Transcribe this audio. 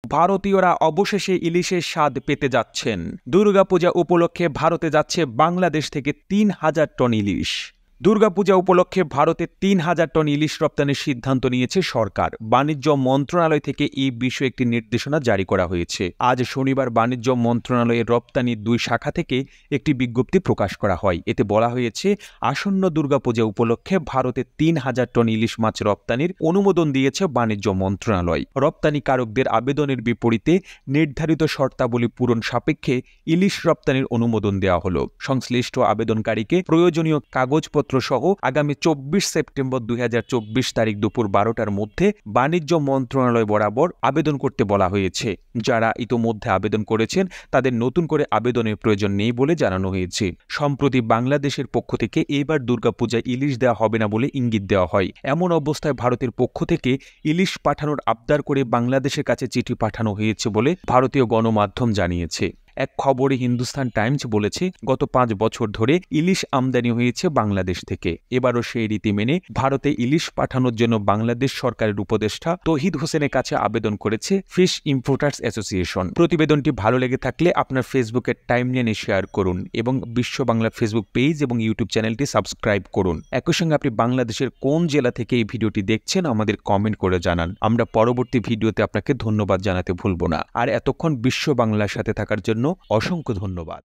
ভারতীয়রা অবশেষে ইলিশের স্বাদ পেতে যাচ্ছেন। দুর্গাপূজা উপলক্ষে ভারতে যাচ্ছে বাংলাদেশ থেকে ৩,০০০ টন ইলিশ। দুর্গাপূজা উপলক্ষে ভারতে ৩,০০০ টন ইলিশ রপ্তানির সিদ্ধান্ত নিয়েছে সরকার। বাণিজ্য মন্ত্রণালয় থেকে এই বিষয়ে একটি নির্দেশনা জারি করা হয়েছে। আজ শনিবার বাণিজ্য মন্ত্রণালয়ের রপ্তানি ২ শাখা থেকে একটি বিজ্ঞপ্তি প্রকাশ করা হয়। এতে বলা হয়েছে, আসন্ন দুর্গাপূজা উপলক্ষে ভারতে ৩,০০০ টন ইলিশ মাছ রপ্তানির অনুমোদন দিয়েছে বাণিজ্য মন্ত্রণালয়। রপ্তানিকারকদের আবেদনের বিপরীতে নির্ধারিত শর্তাবলী পূরণ সাপেক্ষে ইলিশ রপ্তানির অনুমোদন দেওয়া হলো। সংশ্লিষ্ট আবেদনকারীকে প্রয়োজনীয় কাগজপত্র সহ আগামী ২৪ সেপ্টেম্বর ২০২৪ তারিখ দুপুর ১২টার মধ্যে বাণিজ্য মন্ত্রণালয় বরাবর আবেদন করতে বলা হয়েছে। যারা ইতোমধ্যে আবেদন করেছেন তাদের নতুন করে আবেদনের প্রয়োজন নেই বলে জানানো হয়েছে। সম্প্রতি বাংলাদেশের পক্ষ থেকে এবার দুর্গাপূজায় ইলিশ দেওয়া হবে না বলে ইঙ্গিত দেওয়া হয়। এমন অবস্থায় ভারতের পক্ষ থেকে ইলিশ পাঠানোর আবদার করে বাংলাদেশের কাছে চিঠি পাঠানো হয়েছে বলে ভারতীয় গণমাধ্যম জানিয়েছে। এক খবরে হিন্দুস্তান টাইমস বলেছে, গত ৫ বছর ধরে ইলিশ আমদানি হয়েছে বাংলাদেশ থেকে। এবারও সেই রীতি মেনে ভারতে ইলিশ পাঠানোর জন্য বাংলাদেশ সরকারের উপদেষ্টা তৌহিদ হোসেনের কাছে আবেদন করেছে ফিশ ইম্পোর্টার্স অ্যাসোসিয়েশন। প্রতিবেদনটি ভালো লেগে থাকলে আপনার ফেসবুকের টাইমলাইনে শেয়ার করুন এবং বিশ্ব বাংলা ফেসবুক পেজ এবং ইউটিউব চ্যানেলটি সাবস্ক্রাইব করুন। একই সঙ্গে আপনি বাংলাদেশের কোন জেলা থেকে এই ভিডিওটি দেখছেন আমাদের কমেন্ট করে জানান। আমরা পরবর্তী ভিডিওতে আপনাকে ধন্যবাদ জানাতে ভুলব না। আর এতক্ষণ বিশ্ব বাংলার সাথে থাকার জন্য অসংখ্য ধন্যবাদ।